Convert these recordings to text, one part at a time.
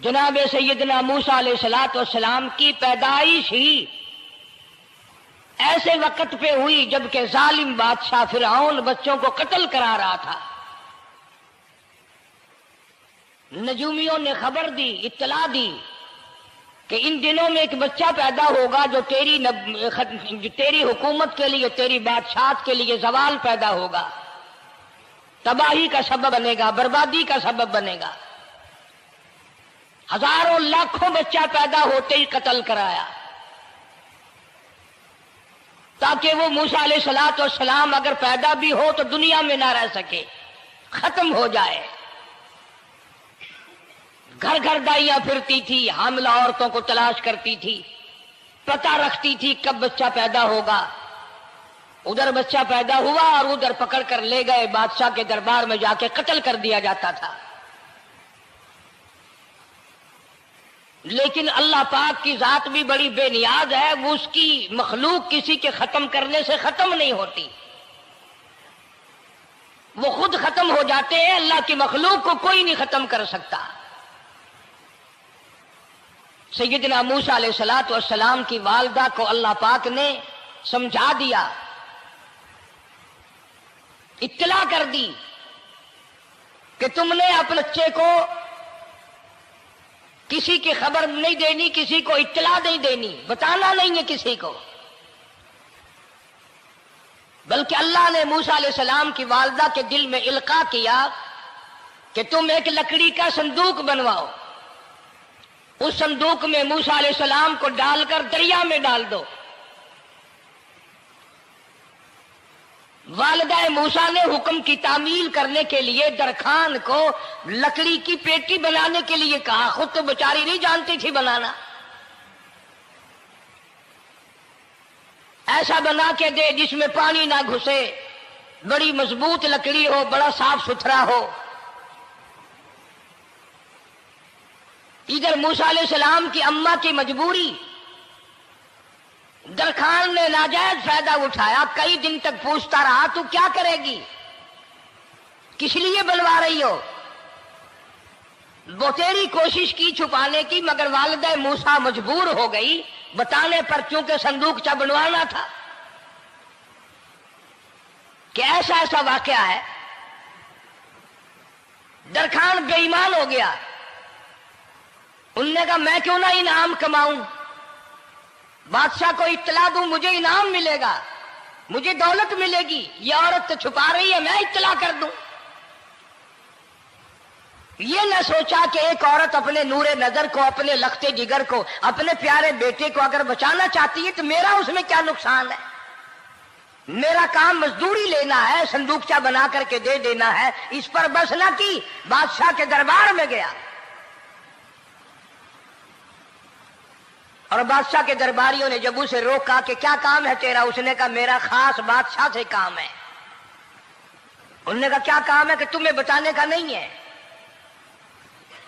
جناب سیدنا موسیٰ علیہ الصلوۃ والسلام کی پیدائش ہی ایسے وقت پہ ہوئی جبکہ ظالم بادشاہ فرعون بچوں کو قتل کرا رہا تھا۔ نجومیوں نے خبر دی، اطلاع دی کہ ان دنوں میں ایک بچہ پیدا ہوگا جو تیری حکومت کے لیے، تیری بادشاہت کے لیے زوال پیدا ہوگا، تباہی کا سبب بنے گا، بربادی کا سبب بنے گا۔ ہزاروں لاکھوں بچہ پیدا ہوتے ہی قتل کرایا تاکہ وہ موسیٰ علیہ الصلوۃ والسلام اگر پیدا بھی ہو تو دنیا میں نہ رہ سکے، ختم ہو جائے۔ گھر گھر دائیاں پھرتی تھی، حاملہ عورتوں کو تلاش کرتی تھی، پتہ رکھتی تھی کب بچہ پیدا ہوگا۔ ادھر بچہ پیدا ہوا اور ادھر پکڑ کر لے گئے، بادشاہ کے دربار میں جا کے قتل کر دیا جاتا تھا۔ لیکن اللہ پاک کی ذات بھی بڑی بے نیاز ہے، وہ اس کی مخلوق کسی کے ختم کرنے سے ختم نہیں ہوتی، وہ خود ختم ہو جاتے ہیں۔ اللہ کی مخلوق کو کوئی نہیں ختم کر سکتا۔ سیدنا موسیٰ علیہ الصلوۃ والسلام کی والدہ کو اللہ پاک نے سمجھا دیا، اطلاع کر دی کہ تم نے اپنے بچے کو کسی کی خبر نہیں دینی، کسی کو اطلاع نہیں دینی، بتانا نہیں ہے کسی کو۔ بلکہ اللہ نے موسیٰ علیہ السلام کی والدہ کے دل میں القاء کیا کہ تم ایک لکڑی کا صندوق بنواؤ، اس صندوق میں موسیٰ علیہ السلام کو ڈال کر دریا میں ڈال دو۔ والدہ موسیٰ نے حکم کی تعمیل کرنے کے لیے درخان کو لکڑی کی پیٹی بنانے کے لیے کہا، خود تو بیچاری نہیں جانتی تھی بنانا۔ ایسا بنا کے دے جس میں پانی نہ گھسے، بڑی مضبوط لکڑی ہو، بڑا صاف ستھرا ہو۔ ادھر موسیٰ علیہ السلام کی اماں کی مجبوری، درخان نے ناجائز فائدہ اٹھایا، کئی دن تک پوچھتا رہا تو کیا کرے گی، کس لیے بلوا رہی ہو؟ بتیری کوشش کی چھپانے کی، مگر والدہ موسیٰ مجبور ہو گئی بتانے پر، چونکہ صندوقچہ بنوانا تھا۔ کہ ایسا ایسا واقعہ ہے۔ درخان بے ایمان ہو گیا، انہوں نے کہا میں کیوں نہ انعام کماؤں، بادشاہ کو اطلاع دوں، مجھے انعام ملے گا، مجھے دولت ملے گی، یہ عورت تو چھپا رہی ہے، میں اطلاع کر دوں۔ یہ نہ سوچا کہ ایک عورت اپنے نور نظر کو، اپنے لخت جگر کو، اپنے پیارے بیٹے کو اگر بچانا چاہتی ہے تو میرا اس میں کیا نقصان ہے؟ میرا کام مزدوری لینا ہے، صندوقچہ بنا کر کے دے دینا ہے۔ اس پر بس نہ کی، بادشاہ کے دربار میں گیا اور بادشاہ کے درباریوں نے جب اسے روکا کہ کیا کام ہے تیرا، اس نے کہا میرا خاص بادشاہ سے کام ہے۔ انہوں نے کہا کیا کام ہے؟ کہ تمہیں بتانے کا نہیں ہے،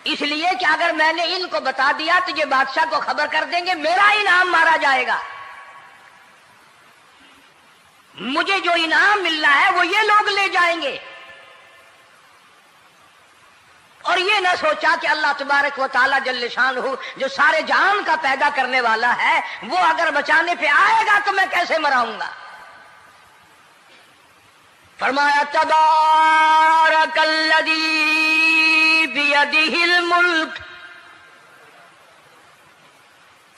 اس لیے کہ اگر میں نے ان کو بتا دیا تو یہ بادشاہ کو خبر کر دیں گے، میرا انعام مارا جائے گا، مجھے جو انعام ملنا ہے وہ یہ لوگ لے جائیں گے۔ اور یہ نہ سوچا کہ اللہ تبارک و تعالی جل شانہ جو سارے جہان کا پیدا کرنے والا ہے، وہ اگر بچانے پہ آئے گا تو میں کیسے مراؤں گا۔ فرمایا تبارک الذی بیدہ الملک،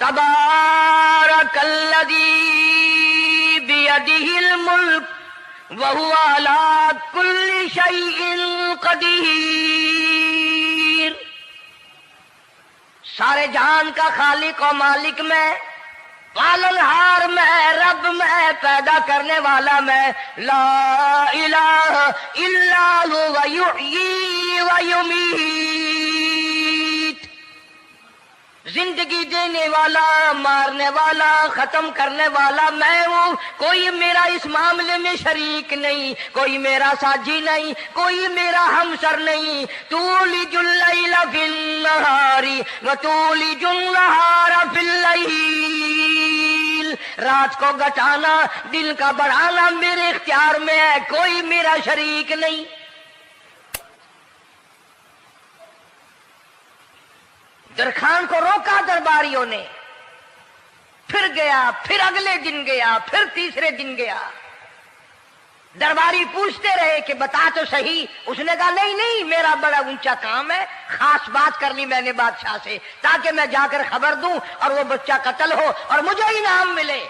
تبارک الذی بیدہ الملک وہو علی کل شیء قدیر۔ سارے جہان کا خالق و مالک میں، پالنہار میں، رب میں، پیدا کرنے والا میں، لا الہ الا هو یحیی و یمیت، زندگی دینے والا، مارنے والا، ختم کرنے والا میں ہوں، کوئی میرا اس معاملے میں شریک نہیں، کوئی میرا ساجی نہیں، کوئی میرا ہمسر نہیں۔ تولج اللیل فی النہار وتولج النہار فی اللیل، رات کو گھٹانا، دن کا بڑھانا میرے اختیار میں ہے، کوئی میرا شریک نہیں۔ درخان کو روکا درباریوں نے، پھر گیا، پھر اگلے دن گیا، پھر تیسرے دن گیا۔ درباری پوچھتے رہے کہ بتا تو صحیح۔ اس نے کہا نہیں نہیں، میرا بڑا اونچا کام ہے، خاص بات کر لی میں نے بادشاہ سے تاکہ میں جا کر خبر دوں اور وہ بچہ قتل ہو اور مجھے انعام ملے۔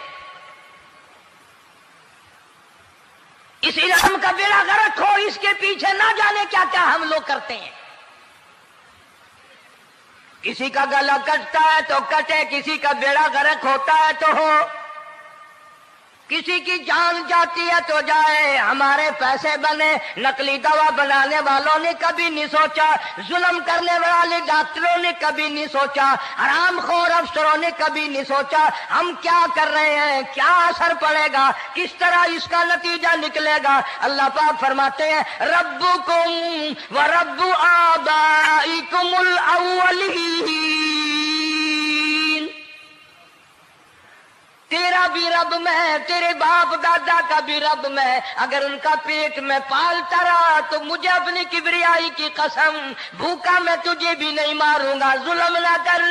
اس انعام کا بیڑا غرق ہو، اس کے پیچھے نہ جانے کیا کیا ہم لوگ کرتے ہیں۔ کسی کا گلا کٹتا ہے تو کٹے، کسی کا بیڑا غرق ہوتا ہے تو ہو، کسی کی جان جاتی ہے تو جائے، ہمارے پیسے بنے۔ نقلی دوا بنانے والوں نے کبھی نہیں سوچا، ظلم کرنے والے ڈاکٹروں نے کبھی نہیں سوچا، حرام خور افسروں نے کبھی نہیں سوچا ہم کیا کر رہے ہیں، کیا اثر پڑے گا، کس طرح اس کا نتیجہ نکلے گا۔ اللہ پاک فرماتے ہیں ربکم و رب آبائکم الاولین، تیرا بھی رب میں، تیرے باپ دادا کا بھی رب میں، اگر ان کا پیٹ میں پالتا رہا تو مجھے اپنی کبریائی کی قسم، بھوکا میں تجھے بھی نہیں ماروں گا۔ ظلم نہ کر،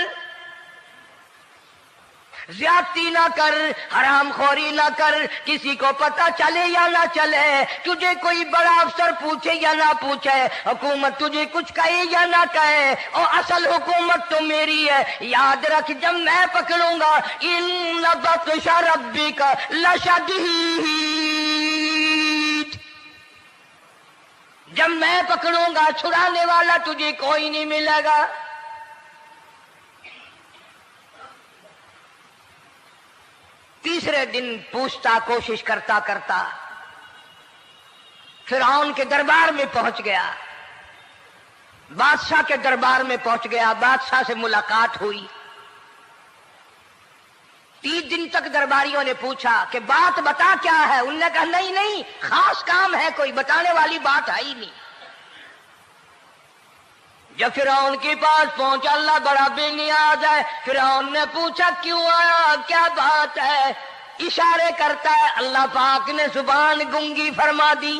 زیادتی نہ کر، حرام خوری نہ کر، کسی کو پتہ چلے یا نہ چلے، تجھے کوئی بڑا افسر پوچھے یا نہ پوچھے، حکومت تجھے کچھ کہے یا نہ کہے، اور اصل حکومت تو میری ہے۔ یاد رکھ جب میں پکڑوں گا ان بطش ربک لشدید، جب میں پکڑوں گا چھڑانے والا تجھے کوئی نہیں ملے گا۔ تیسرے دن پوچھتا، کوشش کرتا کرتا فرعون کے دربار میں پہنچ گیا، بادشاہ کے دربار میں پہنچ گیا، بادشاہ سے ملاقات ہوئی۔ 3 دن تک درباریوں نے پوچھا کہ بات بتا کیا ہے، انہوں نے کہا نہیں نہیں، خاص کام ہے، کوئی بتانے والی بات ہے ہی نہیں۔ جب فرعون کے پاس پہنچا، اللہ بڑا بے نیاز ہے، فرعون نے پوچھا کیوں آیا، کیا بات ہے، اشارے کرتا ہے، اللہ پاک نے زبان گنگی فرما دی۔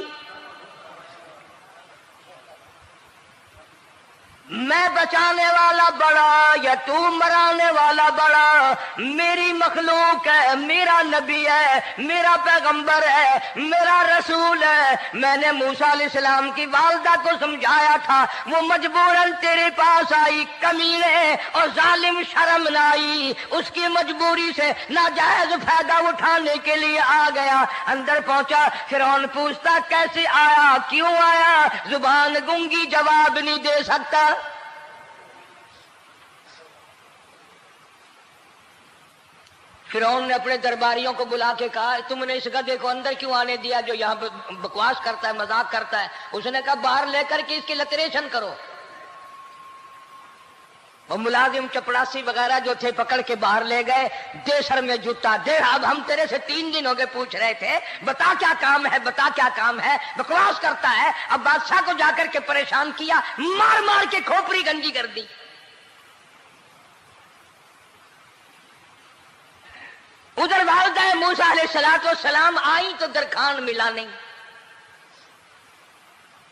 میں بچانے والا بڑا یا تو مرانے والا بڑا، میری مخلوق ہے، میرا نبی ہے، میرا پیغمبر ہے، میرا رسول ہے۔ میں نے موسیٰ علیہ السلام کی والدہ کو سمجھایا تھا، وہ مجبوراً تیرے پاس آئی، کمینے اور ظالم شرم نہ آئی، اس کی مجبوری سے ناجائز فائدہ اٹھانے کے لیے آ گیا۔ اندر پہنچا، فرعون پوچھتا کیسے آیا، کیوں آیا، زبان گنگی جواب نہیں دے سکتا۔ فرعون نے اپنے درباریوں کو بلا کے کہا تم نے اس گدھے کو اندر کیوں آنے دیا جو یہاں پہ بکواس کرتا ہے، مذاق کرتا ہے؟ اس نے کہا باہر لے کر کے اس کی لتریشن کرو۔ وہ ملازم چپڑاسی وغیرہ جو تھے پکڑ کے باہر لے گئے، دے سر میں جوتا دے، اب ہم تیرے سے 3 دن ہو گئے پوچھ رہے تھے بتا کیا کام ہے، بتا کیا کام ہے، بکواس کرتا ہے۔ اب بادشاہ کو جا کر کے پریشان کیا، مار مار کے کھوپڑی گنجی کر دی۔ ادھر والدہ موسیٰ علیہ السلام آئی تو درخان ملا نہیں،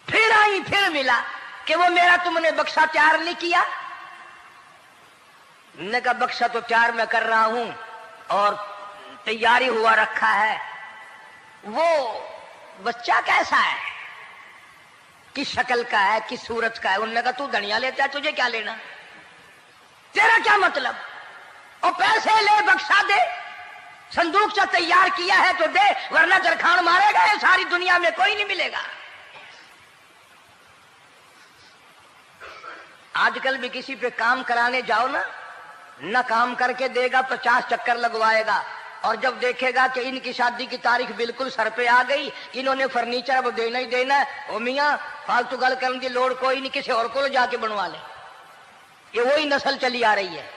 پھر آئی پھر ملا کہ وہ میرا تم نے بکسا تیار نہیں کیا۔ نے کہا بکسا تو تیار میں کر رہا ہوں اور تیاری ہوا رکھا ہے، وہ بچہ کیسا ہے، کس شکل کا ہے، کس صورت کا ہے؟ انہوں نے کہا تو دھنیا لیتا ہے، تجھے کیا لینا، تیرا کیا مطلب، اور پیسے لے بکسا دے، صندوق سے تیار کیا ہے تو دے، ورنہ درخان مارے گا، ساری دنیا میں کوئی نہیں ملے گا۔ آج کل بھی کسی پہ کام کرانے جاؤ نا، نہ کام کر کے دے گا، 50 چکر لگوائے گا، اور جب دیکھے گا کہ ان کی شادی کی تاریخ بالکل سر پہ آ گئی، انہوں نے فرنیچر اب دینا ہی دینا ہے، او میاں فالتو گل کرنے کی لوڑ کوئی نہیں، کسی اور کو جا کے بنوا لے۔ یہ وہی نسل چلی آ رہی ہے،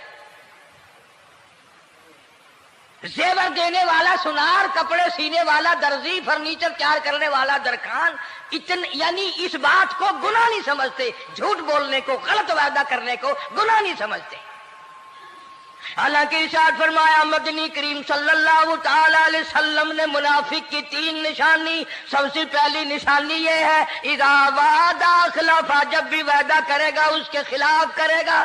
زیور دینے والا سنار، کپڑے سینے والا درزی، فرنیچر تیار کرنے والا درخان، یعنی اس بات کو گناہ نہیں سمجھتے، جھوٹ بولنے کو، غلط وعدہ کرنے کو گناہ نہیں سمجھتے۔ حالانکہ ارشاد فرمایا مدنی کریم صلی اللہ تعالی علیہ وسلم نے منافق کی 3 نشانی، سب سے پہلی نشانی یہ ہے اذا وعد اخلف، جب بھی وعدہ کرے گا اس کے خلاف کرے گا۔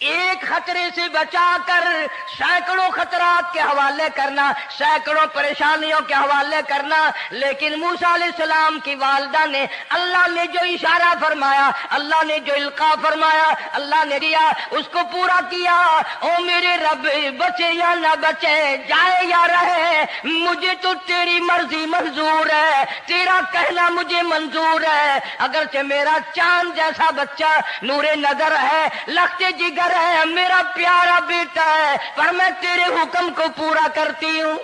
ایک خطرے سے بچا کر سینکڑوں خطرات کے حوالے کرنا، سینکڑوں پریشانیوں کے حوالے کرنا۔ لیکن موسیٰ علیہ السلام کی والدہ نے اللہ نے جو اشارہ فرمایا، اللہ نے جو القاء فرمایا، اللہ نے دیا، اس کو پورا کیا۔ او میرے رب، بچے یا نہ بچے، جائے یا رہے، مجھے تو تیری مرضی منظور ہے، تیرا کہنا مجھے منظور ہے۔ اگرچہ میرا چاند جیسا بچہ نور نظر ہے، لخت جگر ہے، میرا پیارا بیٹا ہے، پر میں تیرے حکم کو پورا کرتی ہوں۔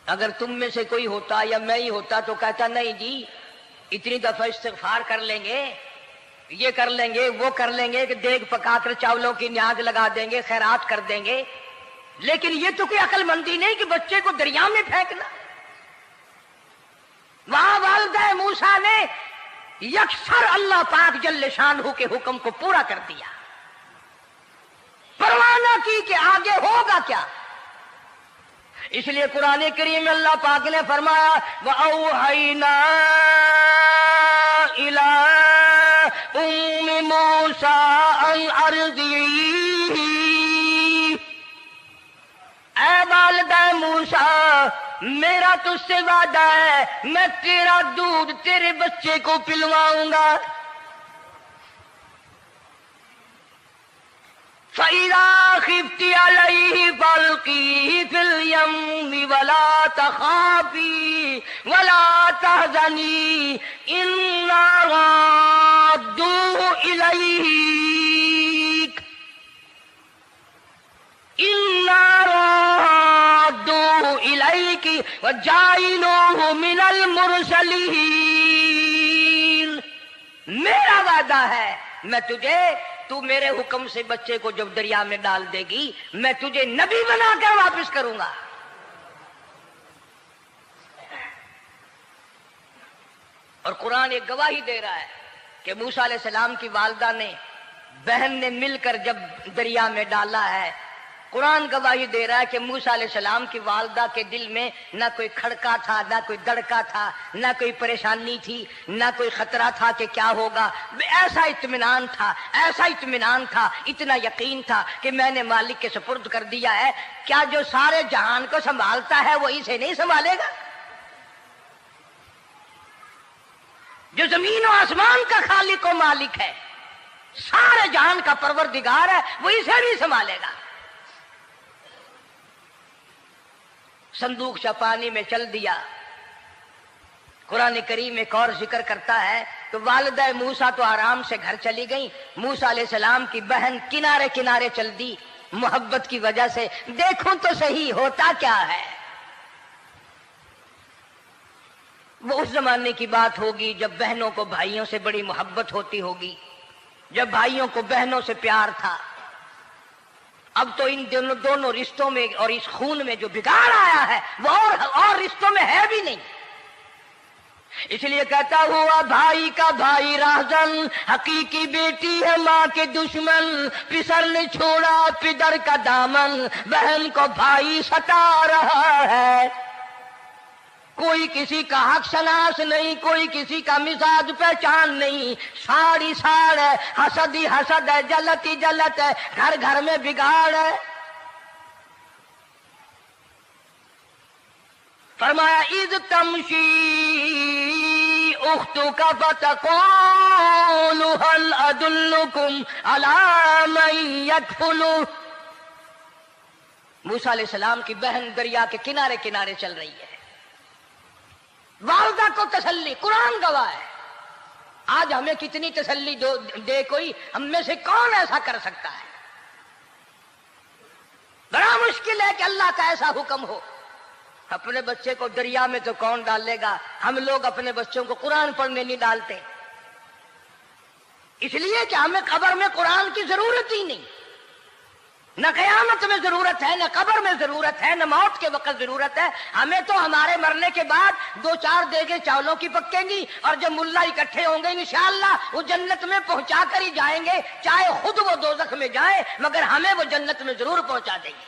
اگر تم میں سے کوئی ہوتا یا میں ہی ہوتا تو کہتا نہیں جی اتنی دفعہ استغفار کر لیں گے، یہ کر لیں گے، وہ کر لیں گے، کہ دیگ پکا کر چاولوں کی نیاز لگا دیں گے، خیرات کر دیں گے۔ لیکن یہ تو کوئی عقل مندی نہیں کہ بچے کو دریا میں پھینکنا۔ وہاں والدہ موسیٰ نے یکسر اللہ پاک جل شانہ کے حکم کو پورا کر دیا، پرواہ نہ کی کہ آگے ہوگا کیا۔ اس لیے قرآن کریم میں اللہ پاک نے فرمایا وَأَوْحَيْنَا إِلَىٰ أُمِّ مُوسَىٰ أَنْ أَرْضِعِيهِ، اے والدہ موسیٰ، میرا تجھ سے وعدہ ہے، میں تیرا دودھ تیرے بچے کو پلواؤں گا۔ فَإِذَا خِفْتِ عَلَيْهِ فَأَلْقِيهِ فِي الْيَمِّ وَلَا تَخَافِي وَلَا تَحْزَنِي إِنَّا رَادُّوهُ إِلَيْكَ وَجَاعِلُوهُ مِنَ الْمُرْسَلِينَ۔ میرا وعدہ ہے میں تجھے، تو میرے حکم سے بچے کو جب دریا میں ڈال دے گی، میں تجھے نبی بنا کر واپس کروں گا۔ اور قرآن ایک گواہی دے رہا ہے کہ موسیٰ علیہ السلام کی والدہ نے، بہن نے مل کر جب دریا میں ڈالا ہے، قرآن گواہی دے رہا ہے کہ موسیٰ علیہ السلام کی والدہ کے دل میں نہ کوئی کھڑکا تھا، نہ کوئی دڑکا تھا، نہ کوئی پریشانی تھی، نہ کوئی خطرہ تھا کہ کیا ہوگا۔ ایسا اطمینان تھا، ایسا اطمینان تھا، اتنا یقین تھا کہ میں نے مالک کے سپرد کر دیا ہے۔ کیا جو سارے جہان کو سنبھالتا ہے وہ اسے نہیں سنبھالے گا؟ جو زمین و آسمان کا خالق و مالک ہے، سارے جہان کا پروردگار ہے، وہ اسے بھی سنبھالے گا۔ صندوق سے پانی میں چل دیا۔ قرآن کریم ایک اور ذکر کرتا ہے تو والدہ موسیٰ تو آرام سے گھر چلی گئی، موسیٰ علیہ السلام کی بہن کنارے کنارے چل دی محبت کی وجہ سے، دیکھوں تو صحیح ہوتا کیا ہے۔ وہ اس زمانے کی بات ہوگی جب بہنوں کو بھائیوں سے بڑی محبت ہوتی ہوگی، جب بھائیوں کو بہنوں سے پیار تھا۔ اب تو ان دونوں رشتوں میں اور اس خون میں جو بگاڑ آیا ہے وہ اور رشتوں میں ہے بھی نہیں۔ اس لیے کہتا ہوا بھائی کا بھائی راہزن، حقیقی بیٹی ہے ماں کے دشمن، پسر نے چھوڑا پدر کا دامن، بہن کو بھائی ستا رہا ہے۔ کوئی کسی کا حق شناس نہیں، کوئی کسی کا مزاج پہچان نہیں، ساڑی ساڑ ہے، حسد ہی حسد ہے، جلت ہی جلت ہے، گھر گھر میں بگاڑ ہے۔ فرمایا اذ تمشی اختک فتقول هل ادلکم علی من یکفل۔ موسیٰ علیہ السلام کی بہن دریا کے کنارے کنارے چل رہی ہے، والدہ کو تسلی، قرآن گواہ ہے۔ آج ہمیں کتنی تسلی دے کوئی، ہم میں سے کون ایسا کر سکتا ہے؟ بڑا مشکل ہے کہ اللہ کا ایسا حکم ہو۔ اپنے بچے کو دریا میں تو کون ڈالے گا؟ ہم لوگ اپنے بچوں کو قرآن پڑھنے نہیں ڈالتے، اس لیے کہ ہمیں قبر میں قرآن کی ضرورت ہی نہیں، نہ قیامت میں ضرورت ہے، نہ قبر میں ضرورت ہے، نہ موت کے وقت ضرورت ہے۔ ہمیں تو ہمارے مرنے کے بعد 2-4 دیگیں چاولوں کی پکیں گی، اور جب ملا اکٹھے ہوں گے انشاءاللہ وہ جنت میں پہنچا کر ہی جائیں گے، چاہے خود وہ دوزخ میں جائیں، مگر ہمیں وہ جنت میں ضرور پہنچا دیں گے۔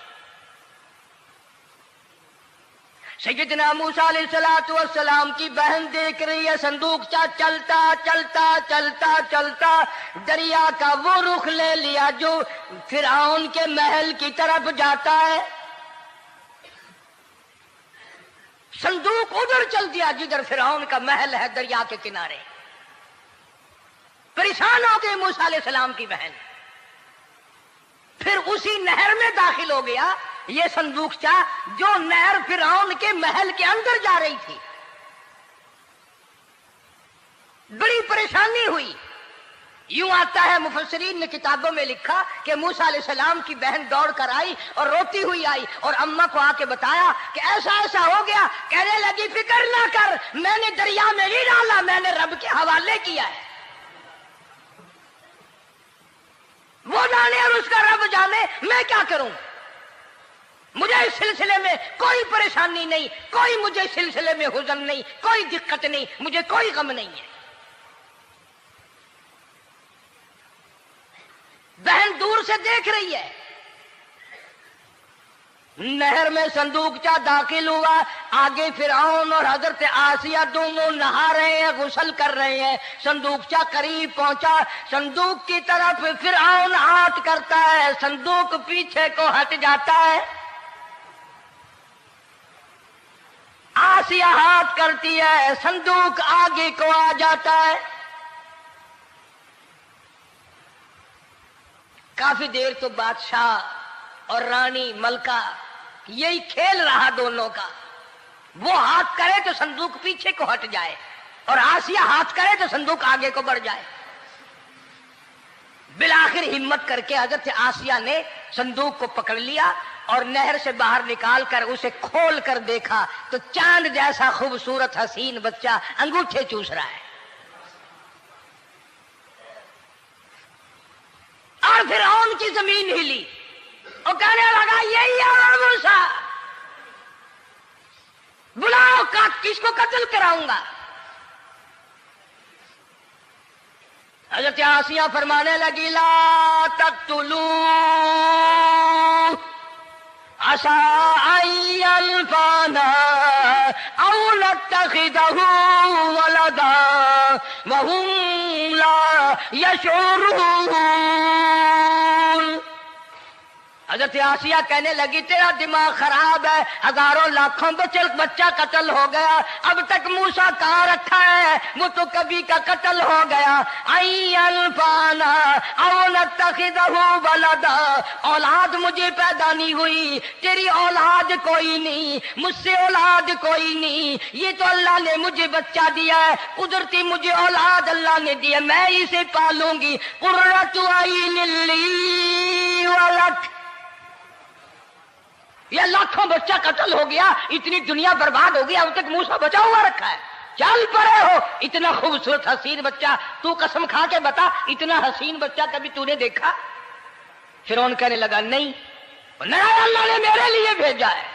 سیدنا موسیٰ علیہ السلام کی بہن دیکھ رہی ہے صندوق چلتا چلتا چلتا چلتا دریا کا وہ رخ لے لیا جو فرعون کے محل کی طرف جاتا ہے. صندوق ادھر چل دیا جدھر فرعون کا محل ہے دریا کے کنارے. پریشان ہو گئی موسیٰ علیہ السلام کی بہن. پھر اسی نہر میں داخل ہو گیا یہ صندوق جو نہر فرعون کے محل کے اندر جا رہی تھی. بڑی پریشانی ہوئی. یوں آتا ہے مفسرین نے کتابوں میں لکھا کہ موسیٰ علیہ السلام کی بہن دوڑ کر آئی اور روتی ہوئی آئی اور اماں کو آ کے بتایا کہ ایسا ایسا ہو گیا. کہنے لگی فکر نہ کر، میں نے دریا میں نہیں ڈالا، میں نے رب کے حوالے کیا ہے. وہ جانے اور اس کا رب جانے، میں کیا کروں. مجھے اس سلسلے میں کوئی پریشانی نہیں، کوئی مجھے اس سلسلے میں حزن نہیں، کوئی دقت نہیں، مجھے کوئی غم نہیں ہے. بہن دور سے دیکھ رہی ہے. نہر میں صندوق داخل ہوا. آگے فرعون اور حضرت آسیہ دونوں نہا رہے ہیں، غسل کر رہے ہیں. صندوق قریب پہنچا. صندوق کی طرف فرعون ہاتھ کرتا ہے، صندوق پیچھے کو ہٹ جاتا ہے. آسیہ ہاتھ کرتی ہے، صندوق آگے کو آ جاتا ہے. کافی دیر تو بادشاہ اور رانی ملکہ یہی کھیل رہا دونوں کا. وہ ہاتھ کرے تو صندوق پیچھے کو ہٹ جائے اور آسیہ ہاتھ کرے تو صندوق آگے کو بڑھ جائے. بالآخر ہمت کر کے حضرت آسیہ نے صندوق کو پکڑ لیا اور نہر سے باہر نکال کر اسے کھول کر دیکھا تو چاند جیسا خوبصورت حسین بچہ انگوٹھے چوس رہا ہے. اور فرعون کی زمین ہلی اور کہنے لگا یہی ہے موسیٰ، بلاؤ کس کو قتل کراؤں گا. حضرت آسیہ فرمانے لگی لا تقتلوا عسى أن ينفعنا أو نتخذه ولدا وهم لا يشعرون. حضرت آسیہ کہنے لگی تیرا دماغ خراب ہے، ہزاروں لاکھوں بچہ قتل ہو گیا، اب تک موسیٰ کہاں رکھا ہے، وہ تو کبھی کا قتل ہو گیا. انفانا او نتخذہ ولدا، اولاد مجھے پیدا نہیں ہوئی، تیری اولاد کوئی نہیں، مجھ سے اولاد کوئی نہیں، یہ تو اللہ نے مجھے بچہ دیا ہے، قدرتی مجھے اولاد اللہ نے دیا، میں اسے پالوں گی. قرۃ عین لی ولک، یہ لاکھوں بچہ قتل ہو گیا، اتنی دنیا برباد ہو گیا، اب تک موسیٰ بچا ہوا رکھا ہے. چل پڑے ہو، اتنا خوبصورت حسین بچہ، تو قسم کھا کے بتا اتنا حسین بچہ کبھی تو نے دیکھا؟ فرعون کہنے لگا نہیں، اللہ نے میرے لیے بھیجا ہے.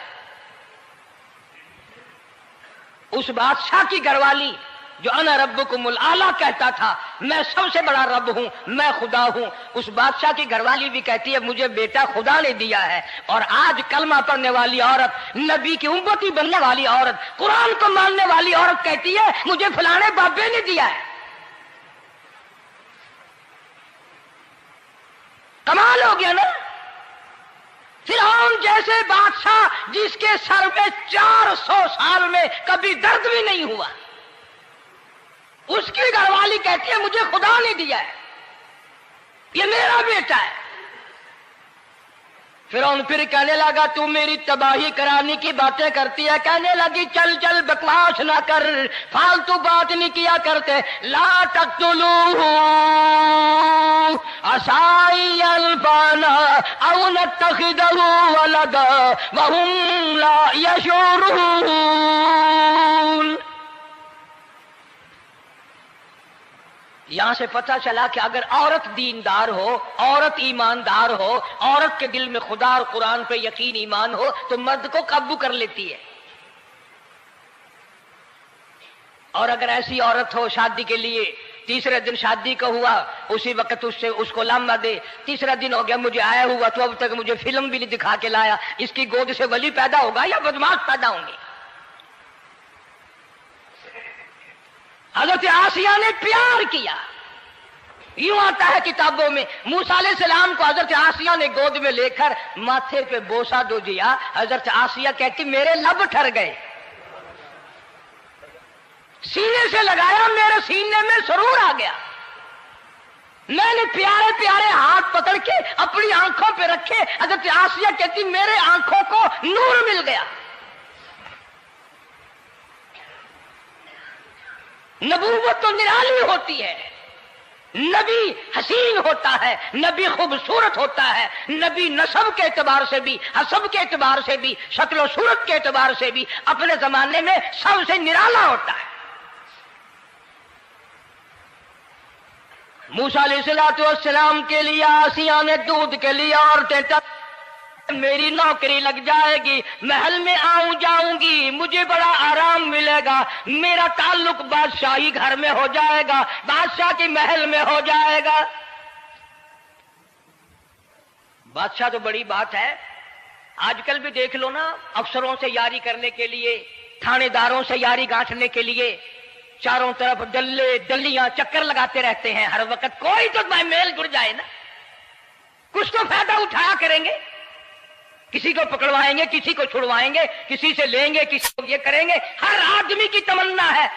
اس بادشاہ کی گھر والی جو انا ربکم الاعلی کہتا تھا، میں سب سے بڑا رب ہوں، میں خدا ہوں، اس بادشاہ کی گھر والی بھی کہتی ہے مجھے بیٹا خدا نے دیا ہے. اور آج کلمہ پڑھنے والی عورت، نبی کی امتی بننے والی عورت، قرآن کو ماننے والی عورت کہتی ہے مجھے فلانے بابے نے دیا ہے. کمال ہو گیا نا. فرعون جیسے بادشاہ جس کے سر میں 400 سال میں کبھی درد بھی نہیں ہوا، اس کی گھر والی کہتی ہے مجھے خدا نے دیا ہے، یہ میرا بیٹا ہے. فرعون پھر کہنے لگا تو میری تباہی کرانے کی باتیں کرتی ہے. کہنے لگی چل چل بکواس نہ کر، فالتو بات نہیں کیا کرتے. لا تقتلوہ عسى أن ينفعنا أو نتخذه ولدا وهم لا يشعرون. یہاں سے پتہ چلا کہ اگر عورت دیندار ہو، عورت ایماندار ہو، عورت کے دل میں خدا اور قرآن پہ یقین ایمان ہو تو مرد کو قابو کر لیتی ہے. اور اگر ایسی عورت ہو شادی کے لیے، تیسرے دن شادی کا ہوا اسی وقت اس کو لامہ دے، تیسرا دن ہو گیا مجھے آیا ہوا تو اب تک مجھے فلم بھی نہیں دکھا کے لایا، اس کی گود سے ولی پیدا ہوگا یا بدماش پیدا ہوں گے؟ حضرت آسیہ نے پیار کیا. یوں آتا ہے کتابوں میں موسیٰ علیہ السلام کو حضرت آسیہ نے گود میں لے کر ماتھے پہ بوسہ دو دیا. حضرت آسیہ کہتی میرے لب ٹھر گئے. سینے سے لگایا, میرے سینے میں سرور آ گیا. میں نے پیارے پیارے ہاتھ پکڑ کے اپنی آنکھوں پہ رکھے. حضرت آسیہ کہتی میرے آنکھوں کو نور مل گیا. نبوت تو نرالی ہوتی ہے, نبی حسین ہوتا ہے, نبی خوبصورت ہوتا ہے, نبی نسب کے اعتبار سے بھی, حسب کے اعتبار سے بھی, شکل و صورت کے اعتبار سے بھی اپنے زمانے میں سب سے نرالا ہوتا ہے. موسیٰ علیہ السلام کے لیے آسیہ نے دودھ کے لیے عورتیں میری نوکری لگ جائے گی, محل میں آؤں جاؤں گی, مجھے بڑا آرام ملے گا, میرا تعلق بادشاہی گھر میں ہو جائے گا, بادشاہ کے محل میں ہو جائے گا. بادشاہ تو بڑی بات ہے. آج کل بھی دیکھ لو نا, افسروں سے یاری کرنے کے لیے, تھانے داروں سے یاری گانٹھنے کے لیے چاروں طرف ڈلے ڈلیاں چکر لگاتے رہتے ہیں ہر وقت. کوئی تو میل جڑ جائے نا, کچھ تو فائدہ اٹھایا کریں گے. کسی کو پکڑوائیں گے, کسی کو چھڑوائیں گے, کسی سے لیں گے, کسی کو یہ کریں گے. ہر آدمی کی تمنا ہے,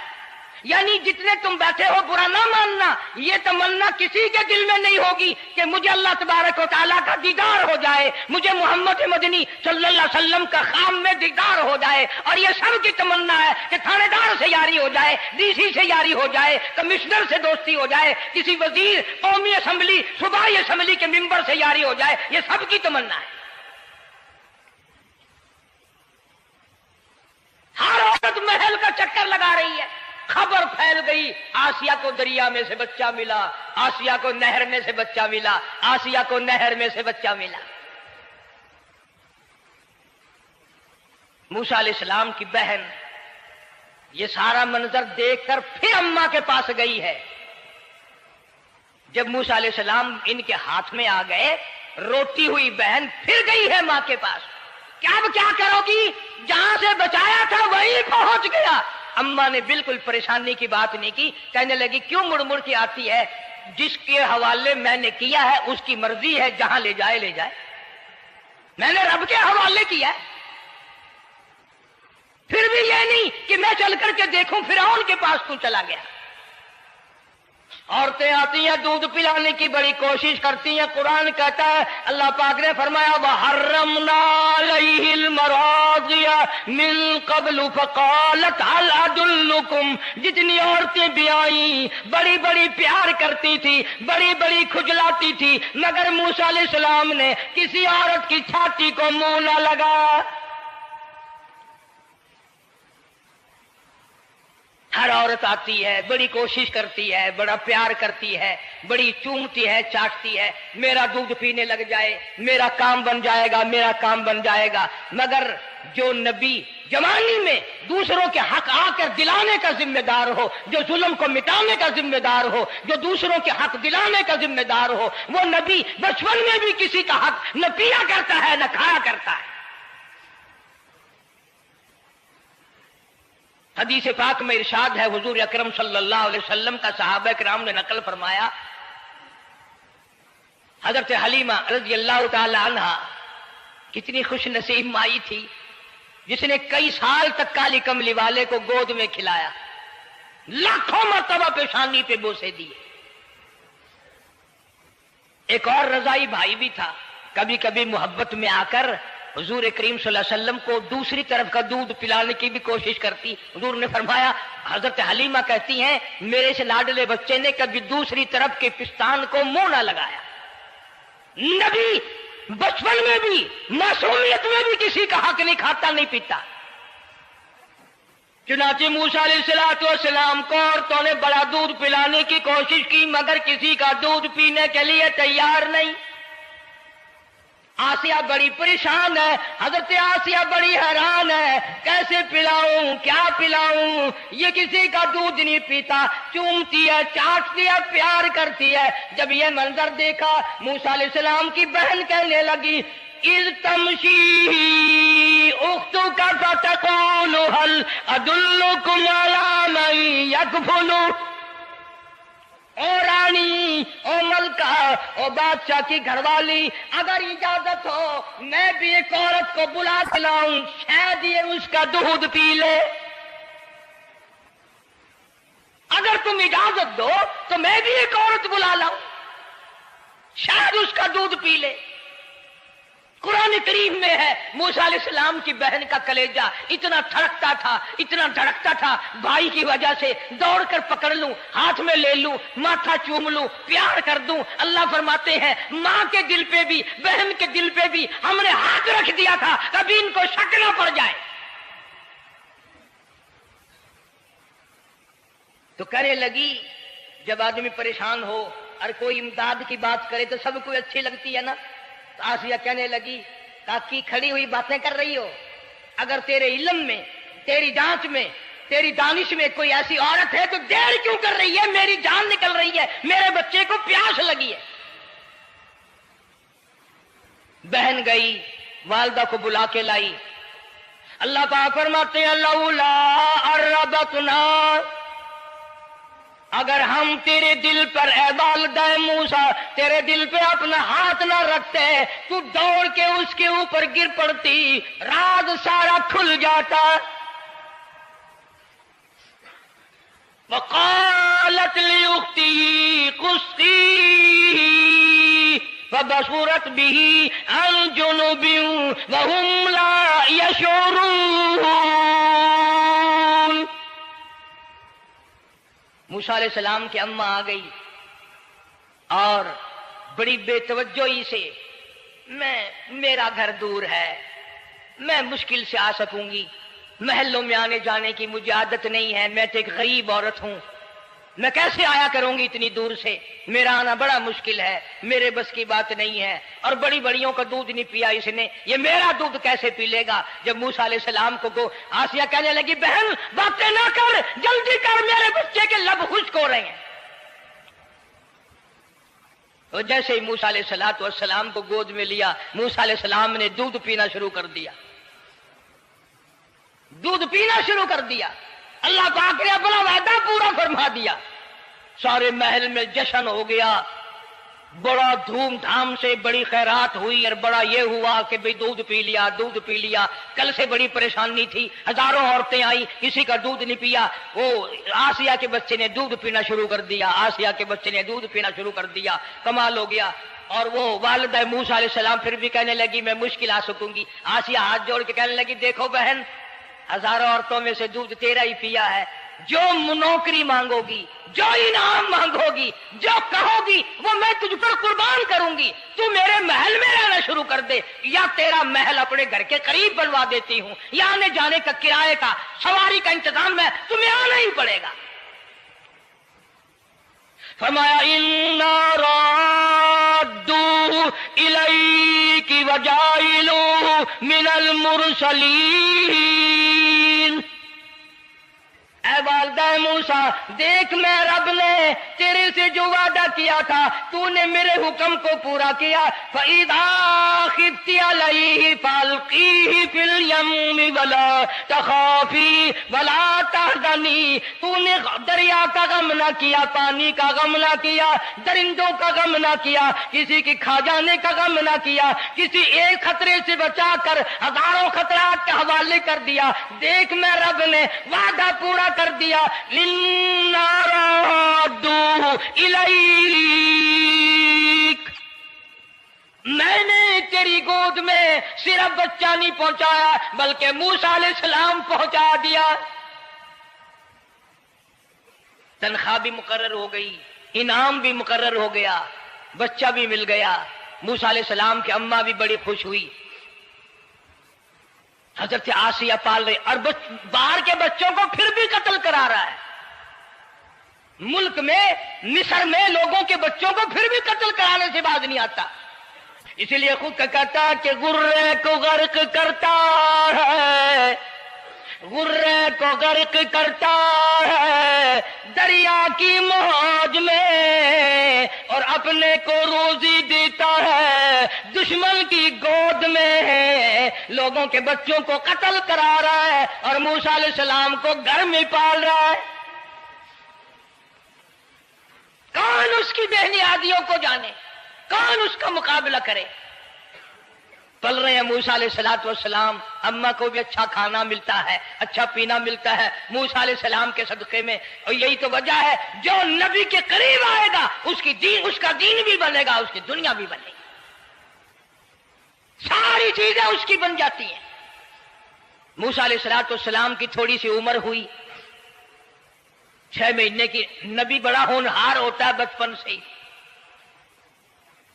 یعنی جتنے تم بیٹھے ہو برا نہ ماننا, یہ تمنا کسی کے دل میں نہیں ہوگی کہ مجھے اللہ تبارک و تعالیٰ کا دیدار ہو جائے, مجھے محمد مدنی صلی اللہ علیہ وسلم کا خام میں دیدار ہو جائے. اور یہ سب کی تمنا ہے کہ تھانے دار سے یاری ہو جائے, ڈی سی سے یاری ہو جائے, کمشنر سے دوستی ہو جائے, کسی وزیر, قومی اسمبلی, صوبائی اسمبلی کے ممبر سے یاری ہو جائے. یہ سب کی تمنا ہے. ہر عورت محل کا چکر لگا رہی ہے. خبر پھیل گئی, آسیہ کو دریا میں سے بچہ ملا, آسیہ کو نہر میں سے بچہ ملا, آسیہ کو نہر میں سے بچہ ملا. موسیٰ علیہ السلام کی بہن یہ سارا منظر دیکھ کر پھر اماں کے پاس گئی ہے. جب موسیٰ علیہ السلام ان کے ہاتھ میں آ گئے, روتی ہوئی بہن پھر گئی ہے ماں کے پاس. کیا کرو گی, جہاں سے بچایا تھا وہیں پہنچ گیا. اماں نے بالکل پریشانی کی بات نہیں کی, کہنے لگی کیوں مڑ مڑ کے آتی ہے, جس کے حوالے میں نے کیا ہے اس کی مرضی ہے, جہاں لے جائے لے جائے. میں نے رب کے حوالے کیا ہے. پھر بھی یہ نہیں کہ میں چل کر کے دیکھوں فرعون کے پاس کیوں چلا گیا. عورتیں آتی ہیں, دودھ پلانے کی بڑی کوشش کرتی ہیں. قرآن کہتا ہے, اللہ پاک نے فرمایا وَحَرَّمْنَا عَلَيْهِ الْمَرَاضِعَ مِن قَبْلُ فَقَالَتْ هَلْ أَدُلُّكُمْ. جتنی عورتیں بھی آئیں بڑی بڑی پیار کرتی تھی, بڑی بڑی کھجلاتی تھی, مگر موسیٰ علیہ السلام نے کسی عورت کی چھاتی کو منہ نہ لگایا. ہر عورت آتی ہے, بڑی کوشش کرتی ہے, بڑا پیار کرتی ہے, بڑی چومتی ہے, چاٹتی ہے, میرا دودھ پینے لگ جائے, میرا کام بن جائے گا, میرا کام بن جائے گا. مگر جو نبی جوانی میں دوسروں کے حق آ کر دلانے کا ذمہ دار ہو, جو ظلم کو مٹانے کا ذمہ دار ہو, جو دوسروں کے حق دلانے کا ذمہ دار ہو, وہ نبی بچپن میں بھی کسی کا حق نہ پیا کرتا ہے نہ کھایا کرتا ہے. حدیث پاک میں ارشاد ہے, حضور اکرم صلی اللہ علیہ وسلم کا صحابہ کرام نے نقل فرمایا, حضرت حلیمہ رضی اللہ تعالی عنہ کتنی خوش نصیب مائی تھی جس نے کئی سال تک کالی کملی والے کو گود میں کھلایا, لاکھوں مرتبہ پیشانی پہ بوسے دیے. ایک اور رضائی بھائی بھی تھا, کبھی کبھی محبت میں آ کر حضور کریم صلی اللہ علیہ وسلم کو دوسری طرف کا دودھ پلانے کی بھی کوشش کرتی. حضور نے فرمایا, حضرت حلیمہ کہتی ہیں میرے سے لاڈلے بچے نے کبھی دوسری طرف کے پستان کو منہ نہ لگایا. نبی بچپن میں بھی معصومیت میں بھی کسی کا حق نہیں کھاتا نہیں پیتا. چنانچہ موسیٰ علیہ السلام کو عورتوں نے بڑا دودھ پلانے کی کوشش کی, مگر کسی کا دودھ پینے کے لیے تیار نہیں. آسیہ بڑی پریشان ہے, حضرت آسیہ بڑی حیران ہے, کیسے پلاؤں, کیا پلاؤں, یہ کسی کا دودھ نہیں پیتا. چومتی ہے, چاٹتی ہے, پیار کرتی ہے. جب یہ منظر دیکھا موسیٰ علیہ السلام کی بہن کہنے لگی اذ تمشی اختک تقول هل ادلكم على من يكفل، او رانی، او ملکہ، او بادشاہ کی گھر والی، اگر اجازت ہو میں بھی ایک عورت کو بلا کے لاؤں، شاید یہ اس کا دودھ پی لے۔ اگر تم اجازت دو تو میں بھی ایک عورت بلا لاؤں، شاید اس کا دودھ پی لے۔ قرآن کریم میں ہے موسیٰ علیہ السلام کی بہن کا کلیجہ اتنا تھڑکتا تھا، اتنا دھڑکتا تھا، بھائی کی وجہ سے دوڑ کر پکڑ لوں، ہاتھ میں لے لوں، ماتھا چوم لوں، پیار کر دوں۔ اللہ فرماتے ہیں ماں کے دل پہ بھی، بہن کے دل پہ بھی ہم نے ہاتھ رکھ دیا تھا، کبھی ان کو شک نہ پڑ جائے۔ تو کرنے لگی، جب آدمی پریشان ہو اور کوئی امداد کی بات کرے تو سب کو اچھی لگتی ہے نا۔ تو آسیہ کہنے لگی کاکی کھڑی ہوئی باتیں کر رہی ہو، اگر تیرے علم میں، تیری جانچ میں، تیری دانش میں کوئی ایسی عورت ہے تو دیر کیوں کر رہی ہے؟ میری جان نکل رہی ہے، میرے بچے کو پیاس لگی ہے۔ بہن گئی، والدہ کو بلا کے لائی۔ اللہ پاک فرماتے ہیں لولا اربتنا، اگر ہم تیرے دل پر اے والدہ موسیٰ تیرے دل پہ اپنا ہاتھ نہ رکھتے تو دوڑ کے اس کے اوپر گر پڑتی، راز سارا کھل جاتا۔ وقالت لأخته قصيه فبصرت به عن جنب وهم لا يشعرون۔ موسیٰ علیہ السلام کی اماں آ گئی اور بڑی بے توجہی سے، میرا گھر دور ہے، میں مشکل سے آ سکوں گی، محلوں میں آنے جانے کی مجھے عادت نہیں ہے، میں تو ایک غریب عورت ہوں، میں کیسے آیا کروں گی اتنی دور سے، میرا آنا بڑا مشکل ہے، میرے بس کی بات نہیں ہے، اور بڑی بڑیوں کا دودھ نہیں پیا اس نے، یہ میرا دودھ کیسے پی لے گا؟ جب موسیٰ علیہ السلام کو آسیہ کہنے لگی بہن باتیں نہ کر، جلدی کر، میرے بچے کے لب خشک ہو رہے ہیں۔ اور جیسے ہی موسیٰ علیہ السلام کو گود میں لیا، موسیٰ علیہ السلام نے دودھ پینا شروع کر دیا، دودھ پینا شروع کر دیا۔ اللہ پاک نے اپنا وعدہ پورا فرما دیا، سارے محل میں جشن ہو گیا، بڑا دھوم دھام سے بڑی خیرات ہوئی، اور بڑا یہ ہوا کہ بھئی دودھ پی لیا، دودھ پی لیا۔ کل سے بڑی پریشانی تھی، ہزاروں عورتیں آئی، کسی کا دودھ نہیں پیا، وہ آسیہ کے بچے نے دودھ پینا شروع کر دیا، آسیہ کے بچے نے دودھ پینا شروع کر دیا، کمال ہو گیا۔ اور وہ والدہ موسیٰ علیہ السلام پھر بھی کہنے لگی میں مشکل آ سکوں گی۔ آسیہ ہاتھ جوڑ کے کہنے لگی دیکھو بہن، ہزاروں عورتوں میں سے دودھ تیرا ہی پیا ہے، جو نوکری مانگو گی، جو انعام مانگو گی، جو کہو گی وہ میں تجھ پر قربان کروں گی، تو میرے محل میں رہنا شروع کر دے، یا تیرا محل اپنے گھر کے قریب بنوا دیتی ہوں، یا آنے جانے کا کرائے کا سواری کا انتظام ہے، تمہیں آنا ہی پڑے گا۔ فرمایا اِنَّا رَادُّوهُ إِلَيْكِ وَجَاعِلُوهُ مِنَ الْمُرْسَلِينَ۔ اے والدہ موسیٰ دیکھ، میں رب نے تیرے سے جو وعدہ کیا تھا تو نے میرے حکم کو پورا کیا۔ فَإِذَا خِفْتِ عَلَيْهِ فَأَلْقِيهِ فِي الْيَمِّ وَلَا تَخَافِي وَلَا تَحْزَنِي۔ تو نے دریا کا غم نہ کیا، پانی کا غم نہ کیا، درندوں کا غم نہ کیا، کسی کی کھا جانے کا غم نہ کیا، کسی ایک خطرے سے بچا کر ہزاروں خطرات کے حوالے کر دیا۔ دیکھ میں رب نے وعدہ پورا کر دیا۔ اِنَّا رَادُّوهُ إِلَيْكَ، میں نے تیری گود میں صرف بچہ نہیں پہنچایا بلکہ موسیٰ علیہ السلام پہنچا دیا۔ تنخواہ بھی مقرر ہو گئی، انعام بھی مقرر ہو گیا، بچہ بھی مل گیا۔ موسیٰ علیہ السلام کی اماں بھی بڑی خوش ہوئی۔ حضرت آسیہ پال رہے، اور باہر کے بچوں کو پھر بھی قتل کرا رہا ہے۔ ملک میں، مصر میں لوگوں کے بچوں کو پھر بھی قتل کرانے سے باز نہیں آتا۔ اسی لیے خود کا کہتا کہ غرے کو غرق کرتا ہے، غرے کو غرق کرتا ہے دریا کی موج میں، اور اپنے کو روزی دیتا ہے دشمن کی گود میں ہے، لوگوں کے بچوں کو قتل کرا رہا ہے اور موسیٰ علیہ السلام کو گھر میں پال رہا ہے۔ کون اس کی بہنیادیوں کو جانے، کون اس کا مقابلہ کرے؟ پل رہے ہیں موسیٰ علیہ السلام، اماں کو بھی اچھا کھانا ملتا ہے، اچھا پینا ملتا ہے موسیٰ علیہ السلام کے صدقے میں، اور یہی تو وجہ ہے جو نبی کے قریب آئے گا اس کا دین بھی بنے گا، اس کی دنیا بھی بنے گی، ساری چیزیں اس کی بن جاتی ہیں۔ موسیٰ علیہ السلام کی تھوڑی سی عمر ہوئی، 6 مہینے کی، نبی بڑا ہونہار ہوتا ہے بچپن سے ہی،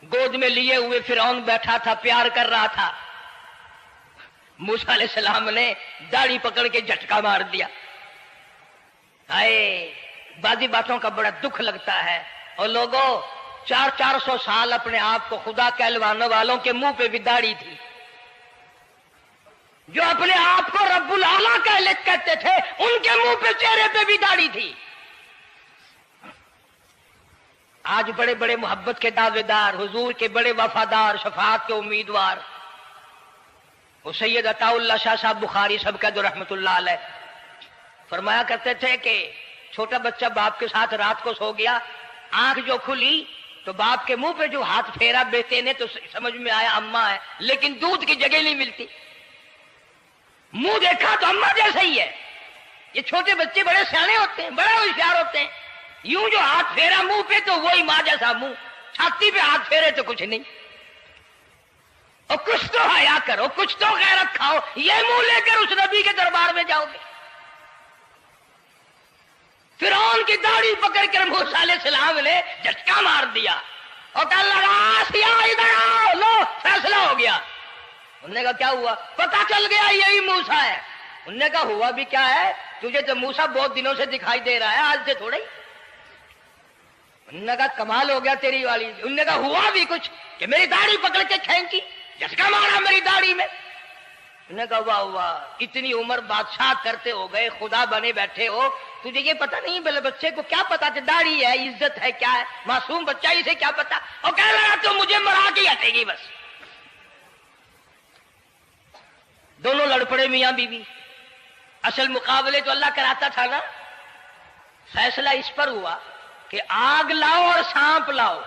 گود میں لیے ہوئے فرعون بیٹھا تھا، پیار کر رہا تھا، موسیٰ علیہ السلام نے داڑھی پکڑ کے جھٹکا مار دیا۔ ہائے، بعضی باتوں کا بڑا دکھ لگتا ہے، اور لوگوں 400 سال اپنے آپ کو خدا کہلوانے والوں کے منہ پہ بھی داڑھی تھی، جو اپنے آپ کو رب العالی کہتے تھے ان کے منہ پہ چہرے پہ بھی داڑھی تھی۔ آج بڑے بڑے محبت کے دعوے دار، حضور کے بڑے وفادار، شفاعت کے امیدوار، وہ سید عطا اللہ شاہ صاحب بخاری سب کا جو رحمت اللہ علیہ فرمایا کرتے تھے کہ چھوٹا بچہ باپ کے ساتھ رات کو سو گیا، آنکھ جو کھلی تو باپ کے منہ پہ جو ہاتھ پھیرا بیٹے نے تو سمجھ میں آیا اماں ہے، لیکن دودھ کی جگہ نہیں ملتی، منہ دیکھا تو اماں جیسا ہی ہے۔ یہ چھوٹے بچے بڑے سیانے ہوتے ہیں، بڑے ہوشیار ہوتے ہیں، یوں جو ہاتھ پھیرا منہ پہ تو وہی ماں جیسا منہ، چھاتی پہ ہاتھ پھیرے تو کچھ نہیں۔ اور کچھ تو حیا کرو، کچھ تو غیرت کھاؤ، یہ منہ لے کر اس نبی کے دربار میں جاؤ گے؟ فرعون کی داڑھی پکڑ کر موسیٰ علیہ السلام نے جھٹکا مار دیا اور کہا لگا آسیہ ادھر آؤ، لو فیصلہ ہو گیا۔ انہوں نے کہا کیا ہوا؟ پتہ چل گیا یہی موسیٰ ہے۔ انہوں نے کہا ہوا بھی کیا ہے؟ تجھے تو موسیٰ بہت دنوں سے دکھائی دے رہا ہے، آج سے تھوڑا ہی۔ انہوں نے کہا کمال ہو گیا تیری والی۔ انہوں نے کہا ہوا بھی کچھ کہ میری داڑھی پکڑ کے کھینچی، جھٹکا مارا میری داڑھی میں۔ انہوں نے کہا واہ واہ، اتنی عمر بادشاہ کرتے ہو گئے، خدا بنے بیٹھے ہو، تجھے یہ پتہ نہیں؟ بلے بچے کو کیا پتا تھا داڑھی ہے، عزت ہے، کیا ہے؟ معصوم بچہ اسے کیا پتا؟ اور کہہ رہا تو مجھے مرا کے ہٹے گی بس۔ دونوں لڑ پڑے میاں بیوی، اصل مقابلے تو اللہ کراتا تھا نا۔ فیصلہ اس پر ہوا کہ آگ لاؤ اور سانپ لاؤ،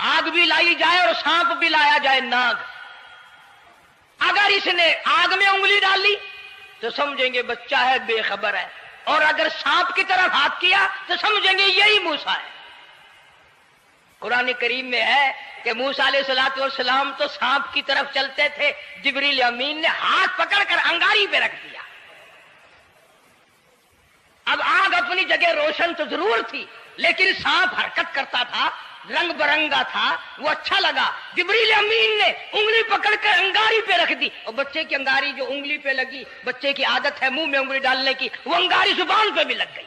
آگ بھی لائی جائے اور سانپ بھی لایا جائے، ناگ۔ اگر اس نے آگ میں انگلی ڈالی تو سمجھیں گے بچہ ہے، بے خبر ہے، اور اگر سانپ کی طرف ہاتھ کیا تو سمجھیں گے یہی موسیٰ ہے۔ قرآن کریم میں ہے کہ موسیٰ علیہ السلام تو سانپ کی طرف چلتے تھے، جبریل امین نے ہاتھ پکڑ کر انگاری پہ رکھ دیا۔ اب آگ اپنی جگہ روشن تو ضرور تھی، لیکن سانپ حرکت کرتا تھا، رنگ برنگا تھا، وہ اچھا لگا۔ جبریل امین نے انگلی پکڑ کر انگاری پہ رکھ دی، اور بچے کی انگاری جو انگلی پہ لگی، بچے کی عادت ہے منہ میں انگلی ڈالنے کی، وہ انگاری زبان پہ بھی لگ گئی۔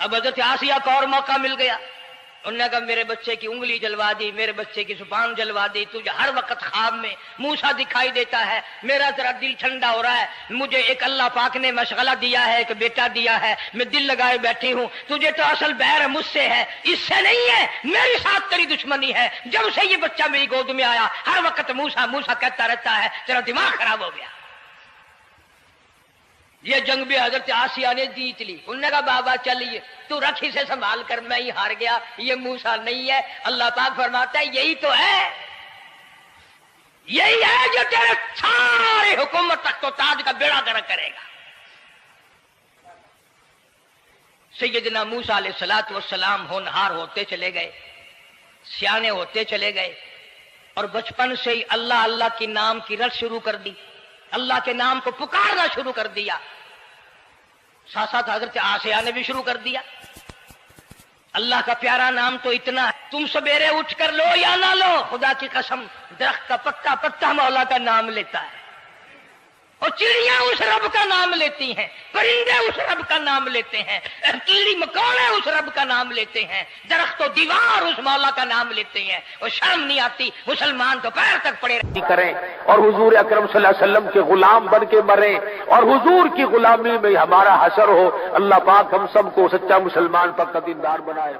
اب حضرت آسیہ کو اور موقع مل گیا، انہوں نے کہا میرے بچے کی انگلی جلوا دی، میرے بچے کی زبان جلوا دی، تجھے ہر وقت خواب میں موسیٰ دکھائی دیتا ہے، میرا ذرا دل ٹھنڈا ہو رہا ہے، مجھے ایک اللہ پاک نے مشغلہ دیا ہے، ایک بیٹا دیا ہے، میں دل لگائے بیٹھی ہوں، تجھے تو اصل بیر مجھ سے ہے، اس سے نہیں ہے، میرے ساتھ تیری دشمنی ہے۔ جب سے یہ بچہ میری گود میں آیا ہر وقت موسیٰ موسیٰ کہتا رہتا ہے، تیرا دماغ خراب ہو گیا۔ یہ جنگ بھی حضرت آسیہ نے جیت لی۔ انہوں نے کہا بابا چلیے تو رکھ اسے سنبھال کر، میں ہی ہار گیا، یہ موسیٰ نہیں ہے۔ اللہ پاک فرماتا ہے یہی تو ہے، یہی ہے جو تیرے سارے حکومت تخت و تاج کا بیڑا گرک کرے گا۔ سیدنا موسیٰ علیہ السلام ہونہار ہوتے چلے گئے، سیانے ہوتے چلے گئے، اور بچپن سے ہی اللہ اللہ کی نام کی رٹ شروع کر دی، اللہ کے نام کو پکارنا شروع کر دیا۔ ساتھ ساتھ حضرت آسیہ نے بھی شروع کر دیا۔ اللہ کا پیارا نام تو اتنا ہے، تم سویرے اٹھ کر لو یا نہ لو، خدا کی قسم درخت کا پتا پتا مولا کا نام لیتا ہے، اور چڑیاں اس رب کا نام لیتی ہیں، پرندے اس رب کا نام لیتے ہیں، کیڑی مکوڑے اس رب کا نام لیتے ہیں، درخت و دیوار اس مولا کا نام لیتے ہیں، اور شرم نہیں آتی مسلمان تو پیر تک پڑے کریں اور حضور اکرم صلی اللہ علیہ وسلم کے غلام بن کے مریں اور حضور کی غلامی میں ہمارا حشر ہو۔ اللہ پاک ہم سب کو سچا مسلمان پر دیندار بنائے۔